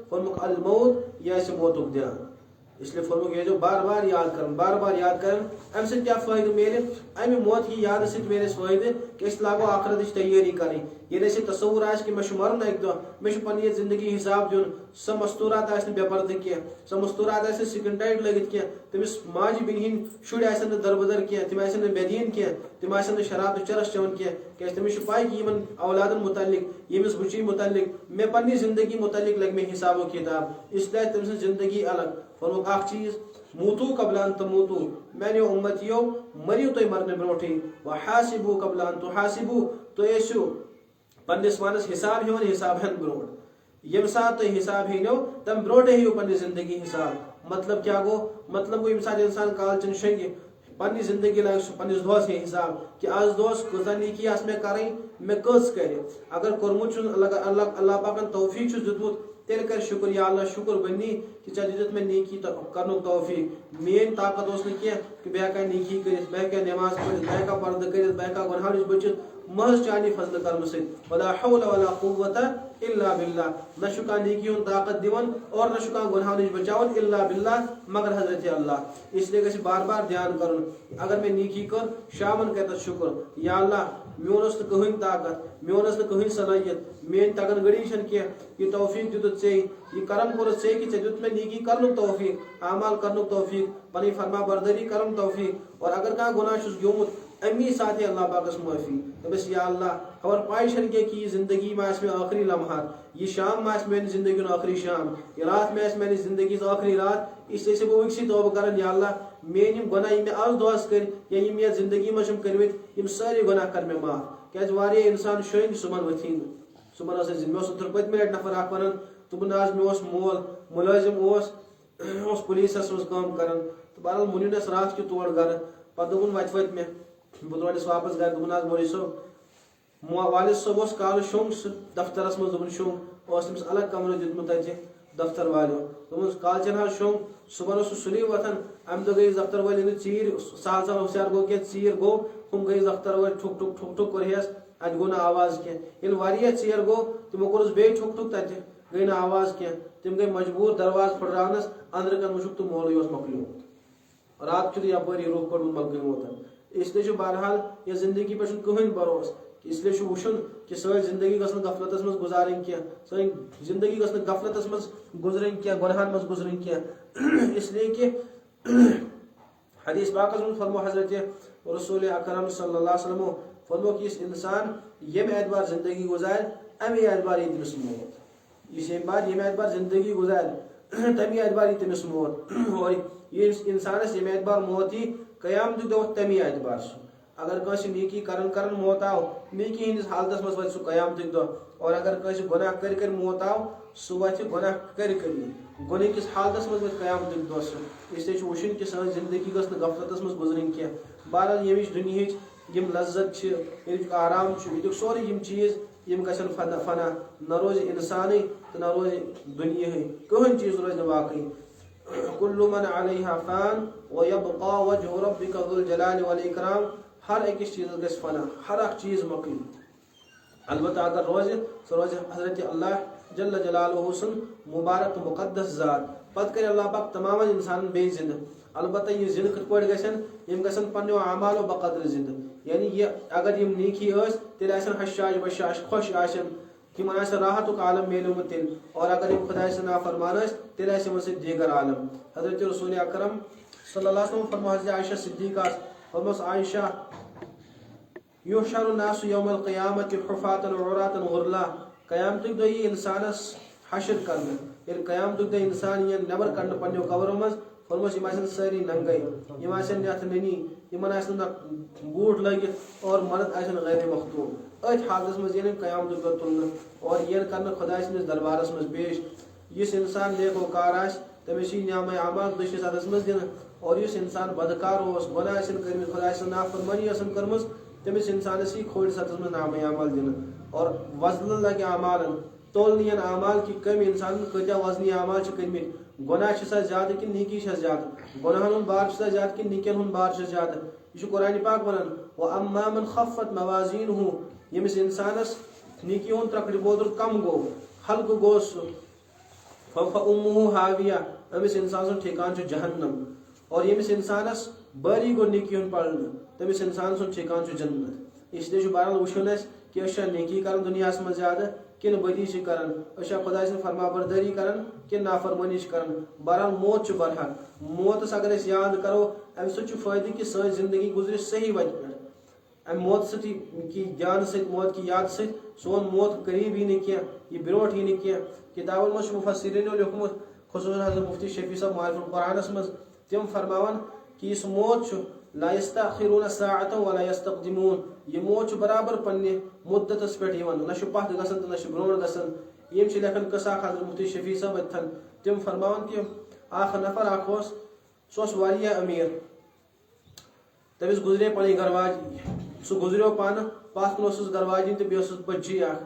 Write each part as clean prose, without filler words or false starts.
فرمک الموت یہ اس موتک دھیان اس لیے فرمک یہ جو بار بار یاد کرن ام سے کیا فائدہ میلے امہ موت کی یاد سے میلے فائدہ کہ اس لاگو آخرت تیاری کریں یہ تصور آس کہ مے مرن ایک دہ مے پنہ زندگی حساب دن سہ مستورات آس بے پردہ کی سہ مستورات آس سکن ٹائٹ لگت کی تمس ماجہ بین ہند شر آسن دربدر کی تم آسن بے دین کی تم آسن شراب چرس چون کی تمس پائی کہ یمن اولادن متعلق یمس بچی متعلق مے پنہ زندگی متعلق لگ مے حساب و کتاب اس لیے تم سن زندگی الگ فرموک اخ چیز موتو قبل ان تموتو میانو امتیو مریو تھی مرنے بروٹھی وحاسبو قبل ان تحاسبو تو ایسو پنس پانس حساب ہون حساب ہن بروٹ یم سات تھی حساب ہینو تم بروٹ ہیو پنہ زندگی حساب مطلب کیا گو مطلب گو یم سات انسان کالچن شنگہ پنہ زندگی لگ سہ پنس دہس ہے حساب کہ آز دہس کتا نیکی آس مے کریں مے کس کرے اگر کورمت اللہ پاکن توفیق دتمت تیل کر شکر یا اللہ شکر بنی کہ ژے دت میں نیکی کرنک توفیق مین طاقت اس کی کہ بہ ہیکا نیکی کرت بہ ہیکا نماز پڑھت بہ ہیکا پردہ کرت بہ ہیکا گناہو نش بچت محض چانی فضل کرم ست ولا حول ولا قوت الا باللہ نہ شکا نیکی ہن طاقت دیون اور نہ شکا گناہو نش بچاون الا باللہ مگر حضرت اللہ اس لیے گژھِ بار بار دھیان کرن اگر میں نیکی کر شامن کرت شکر یا اللہ میون اس کہین طاقت میون اس کہین صلاحیت مین تگن گڑی چھن کی یہ توفیق دت ژے یہ کرم کورت ژے کہ ژے دت میں نیکی کرنک توفیق اعمال کرنک توفیق پنی فرما برداری کرن توفیق اور اگر کانٛہہ گناہ چھُس گیومت امی ساتھ اللہ پاکس معافی دپس یا اللہ خبر پائی چھن کہ یہ زندگی میں آس میں آخری لمحات یہ شام میں آس میانہ زندگی ہُنٛد آخری شام یہ رات میں آس میانہ زندگی ہٕنٛز آخری رات اس لیے سے بہ وٕنۍسٕے توبہ کران یا اللہ میٲنۍ یِم گۄناہ یِم مےٚ آز دۄہس کٔرۍ یا یِم یتھ زندگی منٛز چھِم کٔرمٕتۍ یِم سٲری گۄناہ کر مےٚ معاف کیازِ واریاہ انسان شٔنگۍ صُبحن ؤتھی نہٕ صُبحن ٲس مےٚ اوس اوترٕ پٔتمہِ لٹہِ نفر اکھ ونان دوٚپُن حظ مےٚ اوس مول مُلٲزِم اوس پُلیٖسس منٛز کٲم کران تہٕ بہرحال مُنِنس راتھ کیُتھ تور گرٕ پتہٕ دوٚپُن وتہِ مےٚ بہٕ ترٛوونس واپس گرِ دوٚپُن حظ مولوی صٲب والد صٲب اوس کالہٕ شوٚنگ سُہ دفترس منٛز دوٚپُن شوٚنگ اوس تٔمِس الگ کمرٕ دیُتمُت تتہِ دفتر والیو دوٚپُن کالچن حظ شوٚنگ صبحن اوس سُہ سُلی وۄتھان امہِ دۄہ گٔیس دفتر وٲلۍ ییٚلہِ ژیٖرۍ سہل سہل ہوشیار گوٚو کینٛہہ ژیٖر گوٚو ہُم گٔیس دفتر وٲلۍ ٹھُک ٹھُک ٹھُک ٹھُک کوٚرہس اتہِ گوٚو نہٕ آواز کینٛہہ ییٚلہِ واریاہ ژیر گوٚو تِمو کوٚرُس بیٚیہِ ٹھُک ٹھُک تتہِ گٔے نہٕ آواز کینٛہہ تِم گٔے مجبوٗر دروازٕ پھٕٹراونس أنٛدرٕ کَنۍ وٕچھُکھ تہٕ مولوی اوس مۄکلیومُت رات کیُتھ یپٲری روٚف کوٚڑمُت مۄکلیومُت اس لیے چھُ بہرحال یہ زندگی پہ چھُنہٕ کٕہٕنۍ بروس اس لیے چھُ وٕچھُن کہ سٲنۍ زندگی گٔژھ نہٕ غفلتس منٛز گُزارٕنۍ کینٛہہ سٲنۍ زندگی گٔژھ نہٕ غفلتس منٛز گُزرٕنۍ کینٛہہ گۄنہن منٛز گُزرٕنۍ کینٛہہ اس لیے کہ حدیث پاکس منٛز فرمو حضرت رسول اکرم صلی اللہ علیہ وسلم فرمو کہ یُس انسان ییٚمہِ اعتبار زندگی گُزارِ امی اعتبار یی تٔمِس موت یُس ییٚمہِ اعتبار زندگی گُزارِ تمی اعتبار یی تٔمِس موت اور ییٚمِس انسانس ییٚمہِ اعتبار موت یی قیامتُک دۄہ تمی اعتبار سُہ اگر کٲنٛسہِ نیکی کرن موت آو نیکی ہٕنٛدِس حالتس منٛز واتہِ سُہ قیامتُک دۄہ اور اگر کٲنٛسہِ گۄناہ کٔرۍ موت آو سُہ واتہِ گۄناہ کٔرۍ گۄنہٕ کِس حالتس منٛز واتہِ قیامتُک دۄہ سُہ اس لیے چھُ وٕچھُن کہ سٲنۍ زندگی گٔژھ نہٕ غفلتس منٛز گُزرٕنۍ کینٛہہ بہرحال ییٚمِچ دُنہِچ یِم لذت چھِ ییٚتیُک آرام چھُ ییٚتیُک سورُے یِم چیٖز یِم گژھن فنا نہ روزِ انسانٕے تہٕ نہ روزِ دُنیاہٕے کٕہٕنۍ چیٖز روزِ نہٕ باقٕے کُلُّ من علیہا فان ویبقى وجہ ربک ذو الجلال والاکرام ہر أکِس چیٖزس گژھِ فنا ہر اکھ چیٖز مۄکلہِ البتہ اگر روزِ سُہ روزِ حضرت اللہ جل جلالہ سُنٛد مبارک تہٕ مقدس ذات پتہٕ کرِ اللہ پاک تمامن انسانن بیٚیہِ زندٕ البتہ یہ زندٕ کِتھ پٲٹھۍ گژھن یِم گژھن پننیو اعمالو بقدر زندٕ یعنی یہ اگر یِم نیکی ٲسۍ تیٚلہِ آسن حشاش بشاش خۄش آسن تِمن آسہِ راحتُک عالم میلیومُت تیٚلہِ اور اگر یِم خۄداے سٕنٛدۍ نافرمان ٲسۍ تیٚلہِ آسہِ یِمن سۭتۍ دیٖگر عالم حضرت رسول اکرم صلی اللہ علیہ وسلم فرمو حضرت عائشہ صدیقہ فرموس عائشہ یحشر الناس یوم القیامت حفاة عراة غرلا قیامتُک دۄہ یی انسانس حشر کرنہٕ ییٚلہِ قیامتُک دۄہ انسان یِن نٮ۪بر کڑنہٕ پننیو قبرو منٛز فرموس یِم آسن سٲری ننگے یِم آسن یتھ نٔنی یِمن آسہِ نہٕ بوٗٹھ لٲگِتھ اور مرد آسن غیر مختوٗم أتھۍ حالتس منٛز یِن قیامتُک دۄہ تُلنہٕ اور یِن کرنہٕ خۄداے سٕنٛدِس دربارس منٛز پیش یُس انسان نیکوکار آسہِ تٔمِس یی نعمے اعمال دٔچھنِس اتھس منٛز دِنہٕ اور یُس انسان بدکار اوس گۄناہ ٲسِن کٔرمٕتۍ خۄداے سٕنٛز نافرمٲنی ٲسن کٔرمٕژ تٔمِس انسانس یی کھوڑِس اتھس منٛز نعمے اعمال دِنہٕ اور وزنہٕ لگہِ اعمالن تولنہٕ یِن اعمال کہِ کٔمۍ انسانن کۭتیاہ وزنی اعمال چھِ کٔرمٕتۍ گۄناہ چھِ زیادٕ کِنہٕ نیکی چھےٚ زیادٕ گۄناہن ہُنٛد بار چھُ زیادٕ کِنہٕ نیکین ہُنٛد بار چھُ زیادٕ یہ چھُ قرآنِ پاک ونان وَأَمَّا مَنْ خَفَّتْ مَوَازِينُهُ ییٚمِس انسانس نیکی ہُنٛد ترکرِ بودُر کم گوٚو ہلکہٕ گوٚو سُہ فَأُمُّهُ هَاوِيَةٌ أمس انسان سن ٹھکان چھ جہنم اور یمس انسانس باری گو نیکیون پڑھن تمس انسان سن ٹھکان چھ جنت اس لیے بہرحال وچھن اس کہ أسۍ چھا نیکی کرن دنیا من زیادہ کن بدی کران أسۍ چھا خدا سن فرما برداری کران کن نافرمانی کران بہرحال موت برحق موتس اگر اس یاد کرو ام سچ فائدہ کہ سن زندگی گزرے صحیح وجہ پہ ام موت ستی کی جان ست موت کی یاد ست سون موت قریب ہی نہیں کیا یہ بروٹ ہی نہیں کیا کتابن مجھ مفسرین لکھمت خصوصاً حضرت مفتی شفیع صاحب معارف القرآنس مز تم فرماون کہ اس موت لا يستأخرون ساعة ولا يستقدمون یہ موت برابر پنہ مدتس پہ نہ پتھ گھن تو نہ برو گھن یم لکھن قصہ حضرت مفتی شفیع صاحب اتن تم فرماون کہ اخ نفر اخ سہ امیر تمس گزرے پن گرواج سہ گزریو پانہ پتھ کن اس گرواجن تو بیس بچی اخ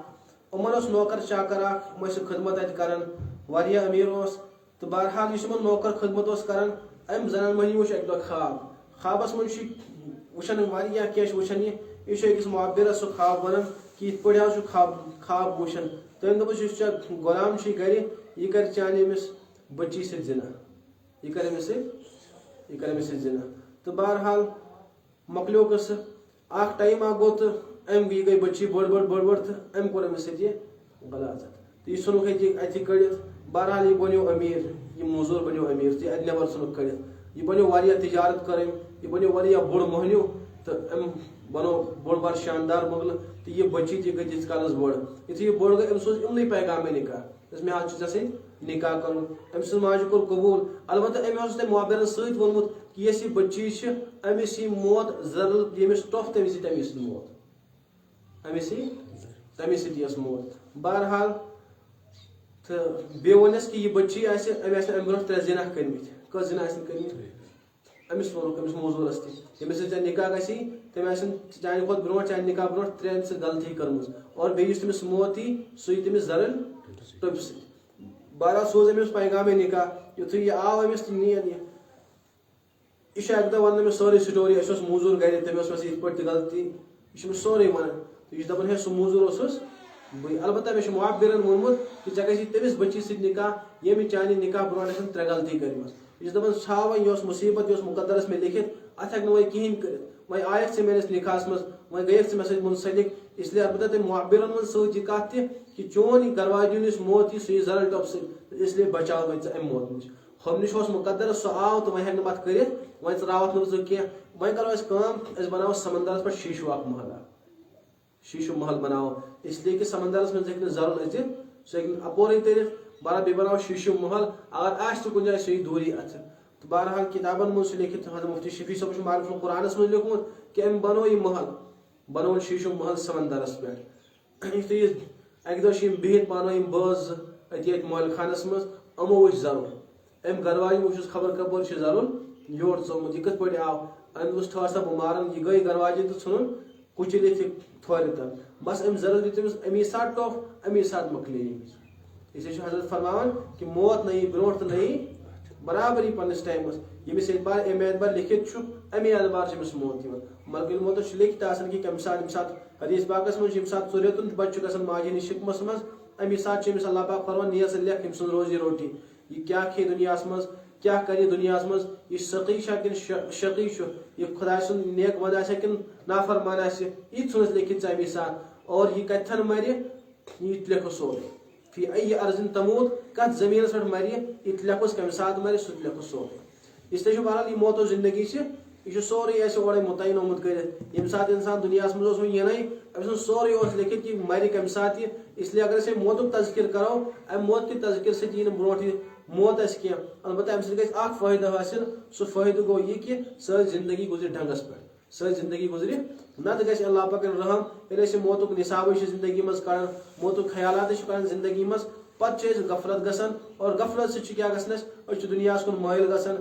امن اس نوکر چاکر اخ خدمت ات کران واریاہ امیر اس تو بہرحال اس نوکر خدمت اس کران ام زنان مہنی وچ اک دہ خواب خوابس من وچھان واریاہ کینٛہہ وچھان یہ أکس معبرس سہ خواب ونان کہ یہ پڑھا خواب وچھان تم دپس اس غلام گھر یہ کر چانہ امس بچی ست زنا یہ کر امس ست زنا تو بہرحال مکلیو قصہ اخ ٹائم گو تو ام یہ گئی بچی بڑ تو ام کور امس ست یہ غلاظت تو یہ ژھنک اتہ کڑت بہرحال یہ بنیو امیر یہ موزور بنیو امیر تو اتہ نبر ژھنک کڑت یہ بنیو واریاہ تجارت کریں یہ بنیو واریاہ بوڑ مہنیو تو ام بنو بوڑ بار شاندار مغل تو یہ بچی تہ گئی تیس کالس بوڑ یتھے یہ بوڑ گئی ام سوز امن پیغام نکاح دس میں حال ژے نکاح کرن ام سن ماجہ کور قبول البتہ ام تم معبرن ست وونمت کہ یس یہ بچی امس یہ موت ضرور یمس ٹوف تمس تمس موت امس یس موت بہرحال تو بیٚیہِ وونس کہ یہ بچی ام ام برو 3 زنا کرمت کس زنا کرمت امس وونک امس موزورس تہ یمس ژے نکاح گژھی تم چانہ کھت برو چانہ نکاح برو 3 سے غلطی کرمز اور بیٚیہِ یُس تمس موت ای سُہ یی تمس زرن ٹوپ ست بہرحال سوز امس پیغام نکاح یتھے یہ آو امس تہ نین یہ اک دہ ون مے سوری سٹوری اس موزور گھر تمس ورس یہ پہ غلطی یہ سوری ونان تو یہ دپان ہے سہ موزور اوسس بھائی البتہ مے معبرن وونمت کہ ژے گژھی تمس بچی ست نکاح ییٚمہِ چانہ نکاح برونٛٹھ 3 غلطی کرمژ یہ دپان چھا وۄنۍ یہ مصیبت یہ مقدرس میں لکھت ات ہیٚکہ نہٕ وۄنۍ کہین کٔرِتھ وۄنۍ آیکھ ژٕ میٲنِس نکاحس منٛز وۄنۍ گٔیکھ ژٕ مےٚ سۭتۍ منسلک اس لیے البتہ تٔمۍ معبرن منٛز سۭتۍ یہ کتھ تہِ کہ چون یہ گرواجن یُس موت یی سُہ یی زرل ٹۄپھ سۭتۍ اس لیے بچاو وۄنۍ ژٕ امہِ موت نِش ہُم نش اوس مقدر سُہ آو تہٕ وۄنۍ ہیٚکہِ نہٕ پتہٕ کٔرِتھ وۄنۍ ژراوکھ نہٕ ژٕ کینٛہہ وۄنۍ کرو أسۍ کٲم أسۍ بناوو سمندرس پٮ۪ٹھ شیٖشوٗ اکھ محل شیٖشوٗ محل بناوو اس لیے کہ سمندرس منٛز ہیٚکہِ نہٕ زرُل أژِتھ سُہ ہیٚکہِ نہٕ اپورے تٔرِتھ بہرحال بیٚیہِ بناوو شیٖشوٗ محل اگر آسہِ تہِ کُنہِ جایہِ سُہ یی دوٗری اتھِ تو بہرحال کتابن من لکھت حضرت مفتی شفیع صاحب معارف القرآنس من لیکھمت کہ ام بنو یہ محل بنو شیشو محل سمندرس پہ یہ اک دہ بہت پانو باز ات مال خانس مز امو وچ ضرور ام گرواجن وچ خبر کپور ضرور یور ژومت یہ کت پہ آو ام اس ٹھار سا بمارن یہ گئی گرواجن تو ژھنن کچلت تھورِ تل بس ام ضرور دیت تمس امی سات ٹوف امی سات مکلی اس لیے حضرت فرماون کہ موت نہیں برونٹ تو نہیں برابر ہی پنس ٹائمس یمس اعتبار امہ اعتبار لکھت امے اعتبار چمس موت دِوان مگر موت لکھت آسان کہ کم سات حدیث پاکس من یم سات ژورتن بچہ گژھان ماجہ نش شکمس مز امی سات چمس اللہ پاک فرمان نیس لیکھ یم سن روزی روٹی یہ کیا کھے دنیا مز کیا کرے دنیا مز یہ سقی کن شقی یہ خدا سن نیک بند آ کن نافرمان آ یہ ژھنس لکھت امی سات اور یہ کتن مر یہ لکھ سورے فی ای ارض تموت کت زمینس پہ مر یہ لکھس کم سات مر سہ لکھ سورے اس لیے بہرحال یہ موت و زندگی یہ سوری ایسے اوڑے متعین آمت کرت یم سات انسان دنیا مز ینی ام سوری لکھت کہ مر کم سات یہ اس لیے اگر اسے موت تذکر کرو ام موت کے تذکر سے یہ برو موت اس کی البتہ ام سب اخ فائدہ حاصل سہ فائدہ گو یہ کہ ساری زندگی گزرے ڈھنگس پہ ساری زندگی گزرے نت گھس اللہ پاک رحم ییٚلہِ موت نصاب زندگی مز کڑان موت خیالات کڑان زندگی مز پتہ غفلت گژھان اور غفلت سۭتۍ کیا گژھان اس دنیا کن مائل گژھان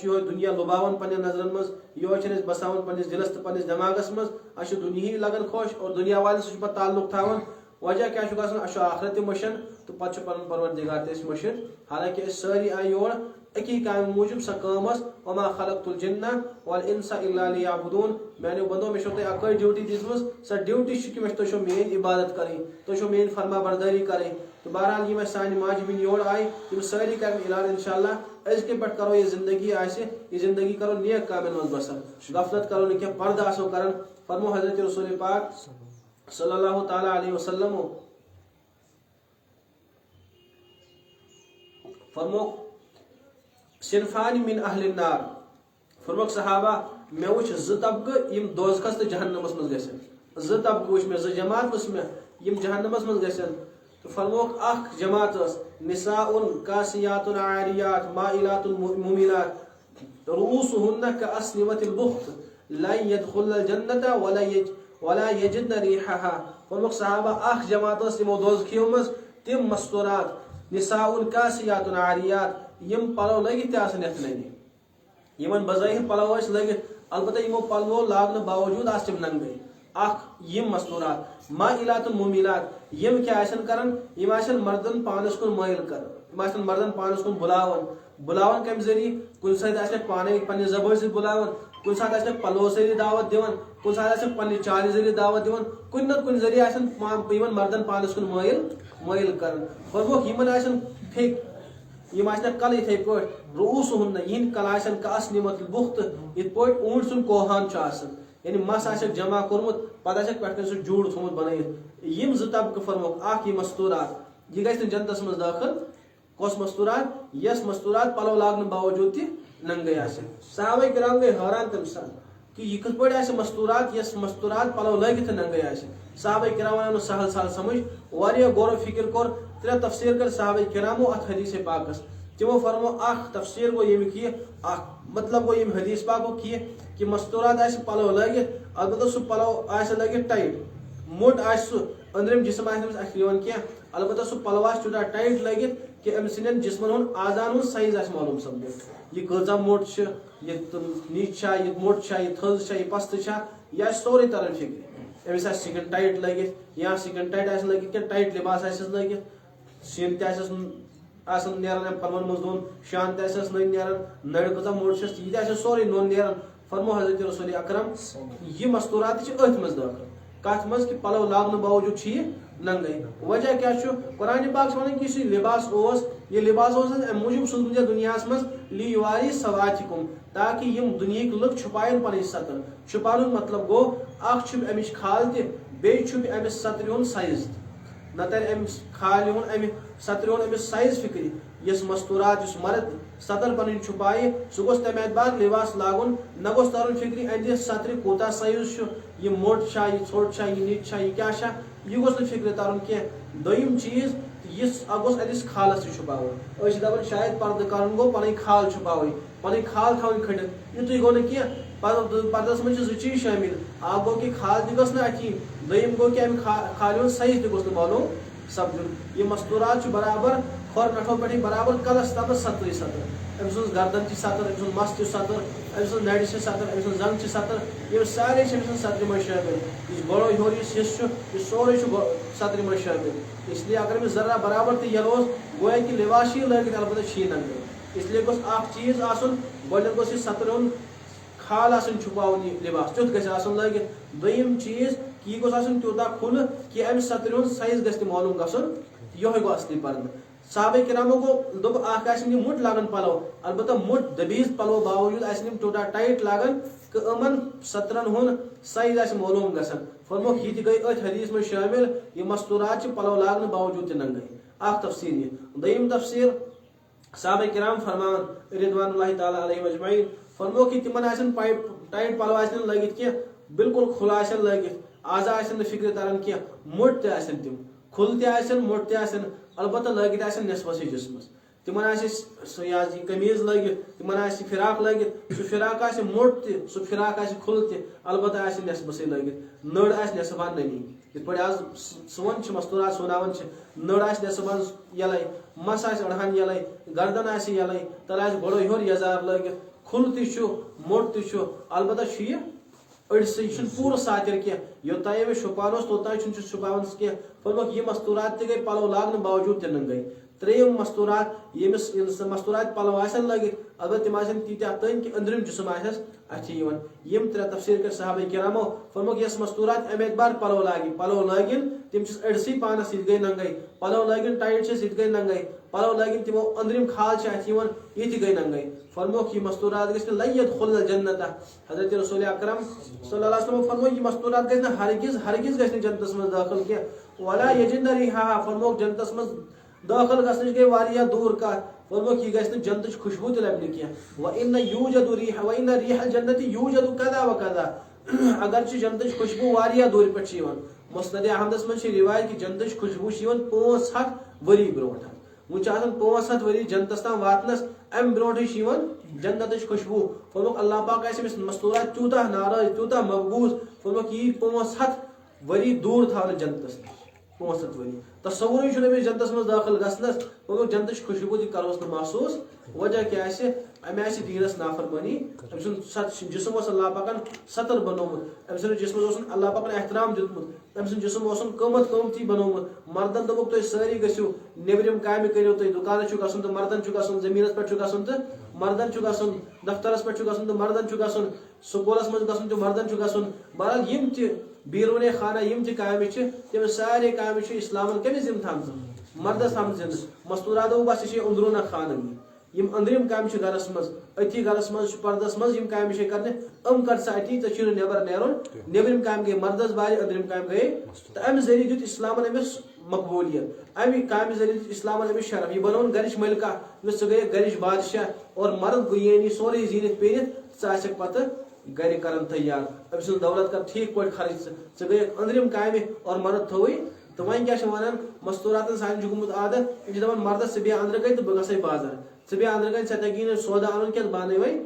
یہ دنیا لباوان پنن نظرن مز یہ بساوان پنس دلس تو پنس دماغس مز دنیا لگان خوش اور دنیا والن سۭتۍ پتہ تعلق تھاوان وجہ کیا گژھان آخرت تہ مشن تو پتہ پن پروردگار تہ مشن حالانکہ اس ساری آئی یور اکی کام موجود سا کام وما خلقت الجن والانس الا ليعبدون میں نے بندو میں تہ اکے ڈیوٹی دِژمٕژ سا ڈیوٹی کہ مے تو میری عبادت کریں تو میری فرما برداری کریں تو بہرحال یہ سانہ ماجہ بین یور آئی تم ساری کرن اعلان انشاءاللہ ازکے پہ کرو یہ زندگی آسہ یہ زندگی کرو نیک کامن مز بسر غفلت کرو نہ پردہ آسو کرن فرمو حضرت رسول پاک صلی اللہ تعالی علیہ وسلم فرمو صنفان من اہل النار فرموک صحابہ میں وچ زٕ طبقہ یم دوزخس تو جہنمس مز گژھن زٕ طبقہ وچ میں زٕ جماعت وچ میں یم جہنمس مز گژھن تو فرموک اخ جماعت نساء کاسیات عاریات مائلات ممیلات رؤوسهن كأسنمة البخت لا يدخل الجنة ولا يجدن ريحها فرموک صحابہ اخ جماعت یمو دوزخیو مز تم مستورات نساء کاسیات عاریات یم پلو لگت آسن یتھ ننہ یمن بظاہر پلو اس لگت البتہ یمو پلو لاگن باوجود آس تم ننگے اخ یم مستورات مائلات ممیلات یم کیا آسن کرن یم آسن مردن پانس کن مائل کرن یم آسن مردن پانس کن بلاون کم ذریعہ کن سات آسن پانے پنہ زبان سے بلاون کن سات آسن پلو ذریعہ دعوت دیون کن سات آسن پنہ چال ذریعہ دعوت دیون کن نہ کن ذریعہ آسن یمن مردن پانس کن مائل کرن فرموک یمن آسن پھیک یم آسن کل اتھے پٲٹھۍ رؤوسهن یہن کل آسن کأسنمة البخت یتھ پٲٹھۍ اونٹ سن کوہان چھ آسن یعنی مس آسک جمع کورمت پتہ آسک پٮ۪ٹھ کن سُہ جوڑ تھومت بنٲیِتھ یم زٕ طبقہٕ فرموک اکھ یہ مستورات یہ گژھِ نہٕ جنتس منٛز دٲخل کۄس مستورات یس مستورات پلو لاگنہٕ باوجود تہِ ننگے آسن صحابہ کرام گٔے حٲران تمہِ ساتہٕ کہ یہ کِتھ پٲٹھۍ آسہِ مستورات یس مستورات پلو لٲگِتھ ننگے آسہِ صحابہ کرام آو نہٕ سہل سہل سمجھ واریاہ غور و فکر کوٚر ترٛےٚ تفسیر کر صحابہ کرامو اتھ حدیث پاکس تمو فرمو اخ تفسیر گو ییٚمیُک یہِ اخ مطلب گو یم حدیث پاکُک یہِ کہ مستورات آسہِ پلو لٲگِتھ البتہ سُہ پلو آسہِ لٲگِتھ ٹایٹ موٚٹ آسہِ سُہ أنٛدرِم جسم آسہِ نہٕ اَتھِ یِوان کینٛہہ البتہ سُہ پلو آسہِ تیوٗتاہ ٹایٹ لٲگِتھ کہ أمۍ سٕنٛدٮ۪ن جسمن ہُنٛد اعضان ہُنٛد سایز آسہِ معلوم سپدِتھ یہِ کۭژاہ موٚٹ چھِ یہِ نِچ چھا یہِ موٚٹ چھا یہِ تھٔز چھا یہِ پستہٕ چھا یہِ آسہِ سورُے تران فِکرِ أمِس آسہِ سِکِن ٹایٹ لٲگِتھ یا سِکِن ٹایٹ آسہِ لٲگِتھ کینٛہہ ٹایٹ لباس آسٮ۪س لٲگِتھ سِن تہِ آسٮ۪س آسان نیران اَمہِ پلون منٛز دۄن شان تہِ آسٮ۪س نٔنۍ نیران نٔرۍ کۭژاہ موٚٹ چھس یہِ تہِ آسٮ۪س سورُے نوٚن نیران فرمو حضرت رسول اکرم یہ مستورات چھ أتھۍ منٛز دٲخل کتھ منٛز کہ پلو لاگنہٕ باوجود چھ یہ ننگے وجہ کیا چھُ قرآن پاک ونان کہ یہ لباس اوس یہ لباس اوس امہِ موٗجوٗب سوٗزمُت دُنیاہس منٛز لیواری سواتِکُم تاکہ یم دُنیہٕکۍ لُکھ چھُپاین پنٕنۍ ستر چھُپاونُک مطلب گوٚو اکھ چھُپہِ امِچ کھال تہِ بیٚیہِ چھُپہِ امِس سترِ ہُنٛد سایز تہِ نہ ترِ امِس کھالہِ ہُنٛد امہِ سترِ ہُنٛد امِس سایز فکرِ یس مستورات یس مرد ستر پن چھپائے سہ گوس تمہ بعد لباس لاگن نہ گوس ترن فکری اندر ستر کوتا سائز یہ موٹ چھا یہ ژھوٹ چھا یہ نِچ چھا یہ کیا چھا یہ گوس نہ فکر ترن کی دویم چیز یس گوس اتس کھالس تہ چھپاون أسۍ چھِ دپان شاید پردٕ کرُن گوٚو پنٕنۍ کھال چھپاوٕنۍ پنٕنۍ کھال تھاوٕنۍ کھٔنڈِتھ یُتُے گوٚو نہٕ کینٛہہ پردس منٛز چھِ زٕ چیٖز شٲمِل اکھ گوٚو کہ کھال تہِ گٔژھ نہٕ اَتھی دوٚیِم گوٚو کہ امہِ کھالہِ ہُنٛد سایز تہِ گوٚژھ نہٕ معلوم سپدُن یہ مستورات چھُ برابر کھۄر نٹھو پٮ۪ٹھٕے برابر کلس تامتھ سترٕے ستر أمۍ سٕنٛز گردن تہِ ستر أمۍ سُنٛد مس تہِ ستر أمۍ سٕنٛز نرِ چھِ ستر أمۍ سٕنٛز زنٛگ چھِ ستر یِم سارے چھِ أمۍ سٕنٛز سترِ منٛز شٲمِل یُس گۄڈو ہیوٚر یُس حصہٕ چھُ یہِ سورُے چھُ سترِ منٛز شٲمِل اس لیے اگر أمِس ذرا برابر تہِ یَلہٕ اوس گویا کہِ لباس چھِ یہِ لٲگِتھ البتہ چھِ یہِ ننگے اس لیے گوٚژھ اکھ چیٖز آسُن گۄڈنیٚتھ گوٚژھ یہِ سترِ ہُنٛد کھال آسٕنۍ چھُپاوُن یہِ لباس تیُتھ گژھِ آسُن لٲگِتھ دوٚیِم چیٖز کہ یہِ گوٚژھ آسُن تیوٗتاہ کھُلہٕ کہ امہِ سترِ ہُنٛد سایز گژھِ نہٕ معلوم گژھُن یہوے گوٚو اصلی پردٕ صحابہ کرامو گوٚو دوٚپ اکھ آسن یِم موٚٹ لاگان پلو البتہ موٚٹ دبیٖز پلو باوجود آسن یِم تیوٗتاہ ٹایٹ لاگان کہ یِمن سترن ہُنٛد سایز آسہِ معلوم گژھان فرموکھ یہِ تہِ گٔے أتھۍ حدیث منٛز شٲمِل یہِ مستورات چھِ پلو لاگنہٕ باوجود تہِ ننگے اکھ تفسیٖر یہِ دوٚیِم تفسیٖر صحابہ کرام فرماوان رضوان اللہ تعالیٰ علیہم اجمعین فرموکھ کہ تمن آسن ٹایٹ پلو آسن لٲگِتھ کینٛہہ بالکل کھُلہٕ آسن لٲگِتھ اعضا آسن نہٕ فکرِ تران کینٛہہ موٚٹ تہِ آسن تِم کھُلہٕ تہِ آسن موٚٹ تہِ آسن البتہ لٲگِتھ آسن نٮ۪صفسٕے جسمس تمن آسہِ سُہ یہِ حظ یہِ قمیٖض لٲگِتھ تمن آسہِ فراق لٲگِتھ سُہ فراق آسہِ موٚٹ تہِ سُہ فراق آسہِ کھُلہٕ تہِ البتہ آسہِ نٮ۪صفسٕے لٲگِتھ نٔر آسہِ نٮ۪صفان نٔنی یِتھ پٲٹھۍ آز سون چھِ مستورات سُوناوان چھِ نٔر آسہِ نٮ۪صفان یَلے مس آسہِ أڑہن یَلے گردن آسہِ یَلے تَلہٕ آسہِ گۄڈو ہیوٚر یزار لٲگِتھ کھُلہٕ تہِ چھُ موٚٹ تہِ چھُ البتہ چھُ یہِ أڑسٕے یہِ چھُنہٕ پوٗرٕ ساتِر کینٛہہ یوٚتانۍ أمِس چھُپان اوس توٚتانۍ چھُنہٕ چھُس چھُپاوان کینٛہہ فرموکھ یہِ مستورات تہِ گٔے پلو لاگنہٕ باوجود تہِ ننگے تریم مستورات یمس مستورات پلو آسن لگت البتہ تم آسن تیتیا تن کہ اندرم جسم آسس اتھی یوان یم ترے تفسیر کر صحابہ کرامو فرموک یس مستورات ام اعتبار پلو لاگن پلو لاگن تم چھ اڑسی پانس سید گئی ننگے پلو لاگن ٹائٹ چھ سید گئی ننگے پلو لاگن تمو اندرم کھال چھ اتھی یوان یہ گئی ننگے فرموک یہ مستورات گژھن لا يدخل الجنت حضرت رسول اکرم صلی اللہ علیہ وسلم فرموک یہ مستورات گژھن ہرگز گژھن جنتس من داخل کی ولا یجن ریحا فرموک جنتس من داخل گژھنچ گئی واریاہ دور کتھ فرموک یہ گژھن جنتچ خوشبو تہ لبنہ کی وان یوجد ریح وان ریح الجنت یوجد كذا وكذا اگرچہ جنتچ خوشبو واریاہ دور پہ مسند احمدس من روایت کہ جنتچ خوشبو 500 وری برونٹھ ون 500 وری جنتس تام واتنس ام برونٹھ جنتچ خوشبو فرموک اللہ پاک آسمس مستورات تیوتہ ناراض تیوتہ مقبوض فرموک یہ 500 وری دور تھاون جنتس 500 وری تصور چھ جنتس من داخل گھنس فرموک جنتچ خوشبو تہ کروس نہ محسوس وجہ کیا ام دینس نافرمانی ام سن جسم اللہ پاکن سطر بنومت ام سن جسم اللہ پاکن احترام دیتمت ام سن جسم قیمتی بنومت مردن دپک تھی ساری گھو نیبرم کامہ کرو تھی دکان گھن تو مردن گھن زمینس پہ گھن تو مردن گھن دفترس پہ گھن تو مردن گھن سکولس مز گھن تو مردن گھن بہرحال یم تہ بیرون خانہ یم تہ کامہ تم سارے کامہ اسلام کمس یم تھامژ مردس تھامژ مستورات بس یہ اندرون خانہ یم اندرم کام گرس مز اتھی گرس مز پردس مز یم کام کرنے کر سا اتی تو نیبر نیرون نیبرم کام گئی مردس بارے اندرم کام گئی تو ام ذریعہ دیت اسلام امس مقبولیت ام کام ذریعہ اسلام امس شرف یہ بنون گرچ ملکہ سہ گئی گرچ بادشاہ اور مرد گوینی سورے زینت پیرت ثک پتہ گر کرن تیار ام سن دولت کر ٹھیک پہ خرچ ثہ گئی اندرم کام اور مرد تھوئی تو ون کیا ونان مستورات سان گومت عادت یہ دپان مردس ثہ بہ اندر گئی تو بہ گژھے بازر ثہ بہ اندر گئی ثے تگی سودا ان کی بانے وی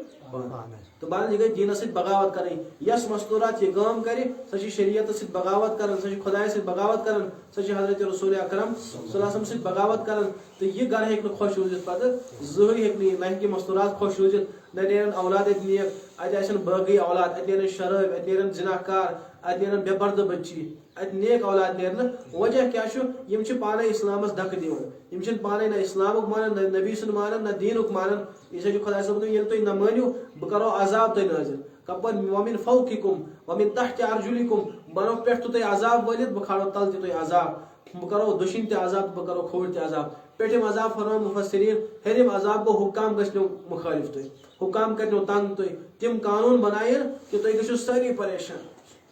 تو بان یہ گئی دینس ست بغاوت کریں یس مستورات یہ کام کرے سہ شریعت ست بغاوت کرن سہ خدا ست بغاوت کرن سہ حضرت رسول اکرم صلی اللہ علیہ وسلم ست بغاوت کرن تو یہ گھر ہیک خوش روزت پتہ زہر ہیک نہ کہ مستورات خوش روزت نہ نیرن اولاد نیک ات آسن باقی اولاد ات نیرن شراب ات نیرن زناکار ات نیرن بے پردہ بچی ات نیک اولاد نیرن وجہ کیا یم پانے اسلامس دک دِوان یم پانے نہ اسلامک مانن نہ نبی سن مانن نہ دینک مانن یہ خدا صاحب یل تھی نہ مانو بہ کرو عذاب تہ نازل کپر ومن فوقکم ومن تحت ارجلکم بنو پٹھ تہ عذاب ولت بہ کھڑو تل تہ عذاب بہ کرو دشن تہ عذاب بہ کرو کھوڑ تہ عذاب پیٹم عذاب فرمان مفسرین ہرم عذاب گو حکام گھنو مخالف تھی حکام کرنو تنگ تھی تم قانون بنائن کہ تھی گھو ساری پریشان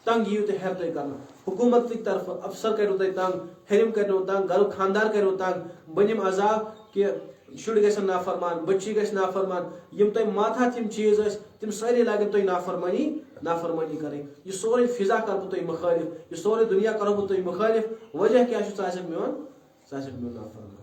تنگ یو تہ ہر تھی کرنا حکومت کی طرف افسر کرو تھی تنگ ہرم کرنو تنگ گھر خاندار کرو تنگ بنم عذاب کہ شر گھن نافرمان بچی گھس نافرمان یم تہ ماتحت یم چیز تم ساری لگن تھی نافرمانی کریں یہ سورے فضا کرو تھی مخالف یہ سورے دنیا کرو تھی مخالف وجہ کیا میون نافرمان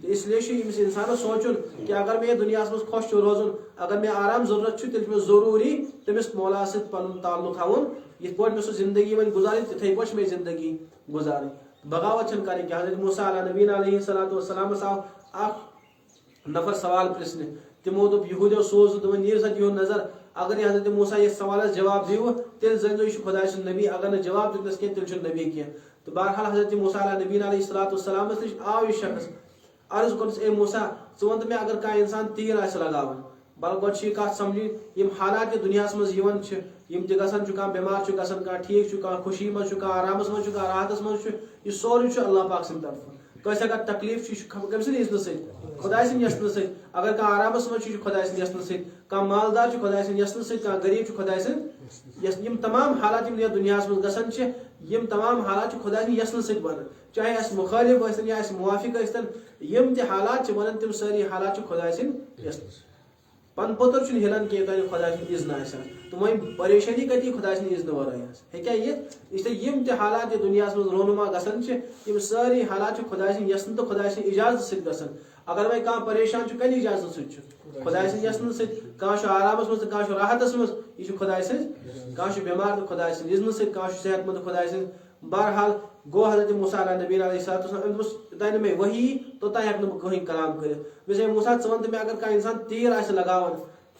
اس لیے امس انسان سوچن کہ اگر میں دنیا مز خوش روزن اگر میں آرام ضرورت تیل ضروری تمس مولا ست پن تعلق تھاون یہ پہ میں سو زندگی ون گزارن تتھے پہ میں زندگی گزارن بغاوت چھ کریں کہ حضرت موسیٰ علیہ نبینا علیہ السلام آو اخ نفر سوال پرسنے تمو دپ یہودیو سوز دپن نیر سا تہن نظر اگر یہ حضرت موسیٰ یہ سوالس جواب دیو تیل زنو یہ خدا سن نبی اگر نہ جواب دیتنس کی تیل چھ نبی کی تو بہرحال حضرت موسیٰ علیہ نبینا علیہ السلام نش آو یہ شخص عرض کرس اے موسیٰ ث ون میں اگر کھانا انسان تیر لگاون بل گۄڈٕ یہ کت سمجھن یم حالات دنیا مز یم تہ گژھان کھانا بیمار گژھان کھانا ٹھیک کھانا خوشی مز کھانا آرامس مز کھانا راحتس مز یہ سورے اللہ پاک سند طرف کس اگر تکلیف کم سند یژن ست خدا سند یژن ست اگر کھانا آرامس مز خدا سند یژن ست کھانا مالدار خدا سند یژن ست کھانا غریب خدا سند یم تمام حالات دنیا مز گژھان یم تمام حالات خدا سند یژن ست بنان چاہے اس مخالف ٲسۍتن یا اس موافق ٲسۍتن یم تہ حالات بنان تم ساری حالات خدا سند یژن پن پتر چھ ہلان کی خدا سند اذن آسان تو وۄنۍ پریشانی کتی خدا سند اذن ورٲے ہیٚکیٛاہ یِتھ اس لیے یم تہ حالات دنیا مز رونما گژھان یم ساری حالات خدا سند یژن تو خدا سند اجازت ست گژھان اگر وۄنۍ کانٛہہ پریشان کمہِ اجازت ست خدا سند یژن ست کانٛہہ آرامس مز کانٛہہ راحتس مز یہ خدا سند کانٛہہ بیمار تو خدا سند اذن ست کانٛہہ صحت مند خدا سند بہرحال گو حضرت موسیٰ علیہ نبی علیہ السلام توتانۍ میں وحی توتانۍ ہیٚکہٕ نہٕ بہٕ کٕہٕنۍ کلام کٔرِتھ ویسے موسیٰ ژٕ وَن تہٕ مےٚ اگر کانٛہہ انسان تیٖر آسہِ لگاوان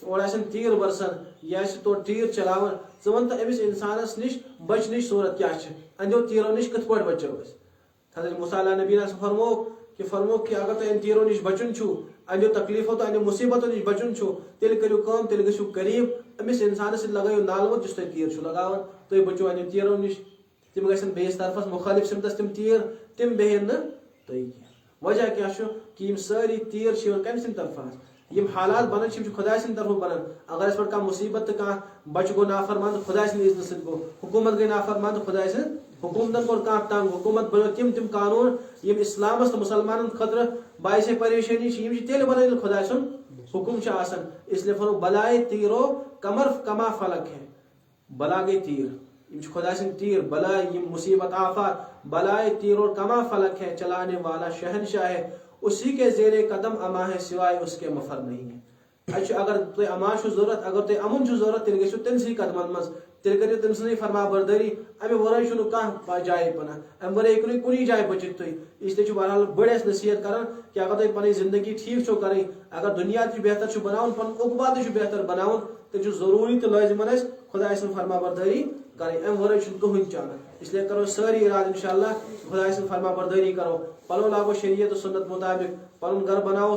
اور آسن تیٖر برسان یا آسہِ تورٕ تیٖر چلاوان ژٕ وَن تہٕ أمِس انسانس نش بچنٕچ صوٗرت کیٛاہ چھِ اندیو تیٖرو نش کِتھ پٲٹھۍ بچو أسۍ حضرت موسیٰ علیہ نبی فرموو کہ فرمو کہ اگر تُہۍ ان تیرو نش بچن چھو انو تکلیفو تو انو مصیبتو نش بچن چھو تیل کریو کام تیل گژھو قریب امس انسان سۭتۍ لگٲیو نالوت یُس تُہۍ تیٖر چھو لگاوان تُہۍ بچو انو تیرو نش تم گژھن بیٚیِس طرفس مخالف سمتس تم تیٖر تم بیٚہن نہٕ تُہۍ کینٛہہ وجہ کیاہ چھُ کہ یم سٲری تیٖر چھِ یِوان کمہِ سٕنٛدِ طرفہٕ یم حالات بنان چھِ یم چھِ خۄداے سٕنٛدِ طرفہٕ بنان اگر اس پٮ۪ٹھ کانٛہہ مصیبت تہٕ کانٛہہ بچہ گوٚو نافرمان تہٕ خۄداے سٕنٛدِ اذنہٕ سۭتۍ گوٚو حکوٗمت گٔے نافرمان تہٕ خۄداے سٕنٛد حکوٗمتن کوٚر کانٛہہ تنگ حکوٗمت بنٲو تم قانوٗن یم اسلامس تہٕ مُسلمانن خٲطرٕ باعث پریشٲنی چھِ یم چھِ تیٚلہِ بنٲومٕتۍ ییٚلہِ خۄداے سُنٛد حکم چھُ آسان اس لیے فرمو بلائے تیرو کمر کما فلک ہے بلا گئی تیر یم چھِ خۄداے سٕنٛدۍ تیٖر بلائے یم مصیبت آفات بلائے تیرو کما فلک ہے چلانے والا شہنشاہ ہے اسی کے زیر قدم اما ہے سوائے اس کے مفر نہیں ہے اگر تُہۍ اما چھُ ضرورت اگر تُہۍ امن چھُ ضرورت تیٚلہِ گٔژھِو تٔمسٕے قدمن منٛز تیٚلہِ کٔرِو تٔمۍ سٕنٛزٕے فرما بردٲری امہِ ورٲے چھُنہٕ کانٛہہ جایہِ پناہ امہِ ورٲے ہیٚکِو نہٕ کُنی جایہِ بٔچِتھ تُہۍ اس لیے چھُ بہرحال بٔڑۍ اَسہِ نصیحت کران کہ اگر تُہۍ پنٕنۍ زندگی ٹھیٖک چھو کرٕنۍ اگر دُنیا تہِ بہتر چھُ بناوُن پنُن عقبا تہِ چھُ بہتر بناوُن تیٚلہِ چھُ ضروٗری تہٕ لٲزمن اَسہِ خۄداے سٕنٛز فرما بردٲری کرٕنۍ امہِ ورٲے چھُنہٕ کٕہٕنۍ چارٕ اس لیے کرو سٲری ارادٕ انشاءاللہ خۄداے سٕنٛز فرما بردٲری کرو پلو لاگو شریعت سنت مطابق پنُن گرٕ بناوو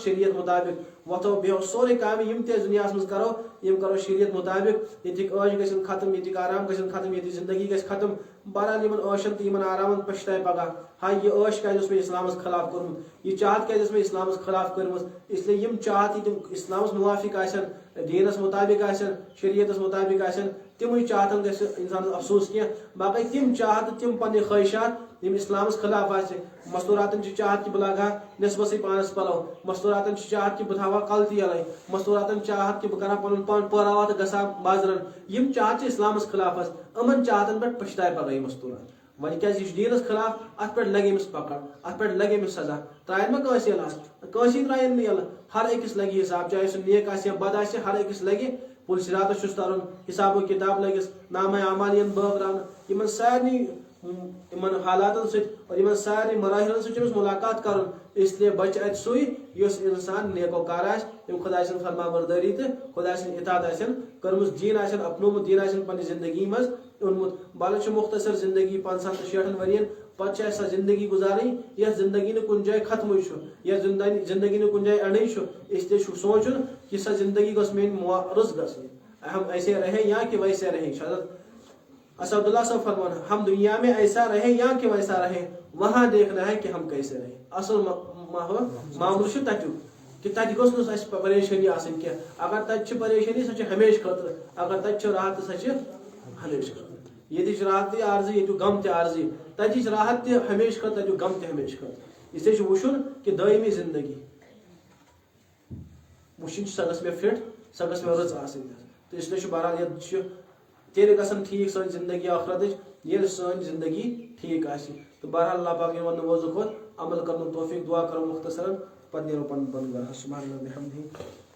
شریعت مطابق وۄتھو بیٚہو سورُے کامہِ یم تہِ أسۍ دُنیاہس منٛز کرو یم کرو شریعت مطابق ییٚتِکۍ عٲش گژھن ختم ییٚتِکۍ آرام گژھن ختم ییٚتِچ زندگی گژھِ ختم بہرحال یمن عٲشن تہٕ یمن آرامن پٔشتاے پگاہ ہاے یہِ عٲش کیازِ اوس مےٚ اسلامس خلاف کوٚرمُت یہِ چاہت کیازِ ٲس مےٚ اسلامس خلاف کٔرمٕژ اس لیے یم چاہت یہِ تِم اسلامس موافق آسن دیٖنس مطابق آسن شریعتس مطابق آسن تمے چاہتن گژھِ انسانس افسوس کینٛہہ باقٕے تِم چاہت تہٕ تِم پننہِ خٲہشات یم اسلامس خلاف آسہِ مستوراتن چھِ چاہت کہ بہٕ لاگہٕ ہا نٮ۪صبسٕے پانس پلو مستوراتن چھِ چاہت کہ بہٕ تھاوٕ ہا کلہٕ یلے مستوراتن چاہت کہ بہٕ کرٕ ہا پنُن پان پٲراوا تہٕ گژھٕ ہا بازرن یم چاہت چھِ اسلامس خلاف آسہِ یِمن چاہتن پٮ۪ٹھ پٔشتاے پگاہ یہِ مستورات وۄنۍ کیازِ یہِ چھُ دیٖنس خلاف اتھ پٮ۪ٹھ لگہِ أمِس پکڑ اتھ پٮ۪ٹھ لگہِ أمِس سزا ترٛایَن ما کٲنٛسہِ ییٚلہٕ اتھ کٲنٛسی ترٛایَن نہٕ ییٚلہٕ ہر أکِس لگہِ حساب چاہے سُہ نیک آسہِ یا بد آسہِ ہر أکِس لگہِ پُل صراطس چھُس ترُن حساب و کتاب لگس نامہ اعمال یِن بٲگراونہٕ یِمن سارنٕے یِمن حالاتن سۭتۍ اور یِمن سارنٕے مراحلن سۭتۍ چھُ أمِس ملاقات کرُن اس لیے بچہِ اتہِ سُے یُس انسان نیکو کار آسہِ یِم خۄداے سٕنٛز فرما بردٲری تہٕ خۄداے سٕنٛز اطاعت آسن کٔرمٕژ دیٖن آسن اپنومُت دیٖن آسن پننہِ زندگی منٛز اوٚنمُت بالہٕ چھِ مختصر زندگی 50 تہٕ 60 ؤرین پتہٕ چھِ اَسہِ سۄ زندگی گُزارٕنۍ یتھ زندگی نہٕ کُنہِ جایہِ ختمٕے چھُ یتھ زندگی نہٕ کُنہِ جایہِ اٮ۪نڈٕے چھُ اس لیے چھُ سونٛچُن کہ سۄ زندگی گٔژھ میٲنۍ معرض گژھٕنۍ ہم ایسے رہیں یا کہ ویسے رہیں اسد اللہ صاحب فرمان ہم دنیا میں ایسا رہیں یا کہ ویسا رہیں وہاں دیکھنا ہے کہ ہم کیسے رہیں اصل معاملہ چھُ تتیُک کہ تتہِ گوٚژھ نہٕ اَسہِ پریشٲنی آسٕنۍ کینٛہہ اگر تتہِ چھِ پریشٲنی سۄ چھِ ہمیشہِ خٲطرٕ اگر تتہِ چھِ راحت سۄ چھِ ہمیشہِ خٲطرٕ ییٚتِچ راحت تہِ عارضی ییٚتیُک غم تہِ عارضی تتِچ راحت تہِ ہمیشہِ خٲطرٕ تتیُک غم تہِ ہمیشہِ خٲطرٕ اس لیے چھُ وٕچھُن کہ دٲیمی زندگی وٕچھِنۍ چھِ سۄ گٔژھ مےٚ فٹ سۄ گٔژھ مےٚ رٕژ آسٕنۍ تہٕ اس لیے چھُ بہرحال ییٚتہِ چھُ تیٚلہِ گژھن ٹھیٖک سٲنۍ زندگی ٲخرتٕچ ییٚلہِ سٲنۍ زندگی ٹھیٖک آسہِ تہٕ بہرحال اللہ پاک یِمن موضوع کھۄتہٕ عمل کرنُک توفیٖق دعا کرو مختصرن پتہٕ نیرو پنُن پنُن گرٕ سبحان اللہ بحمدہ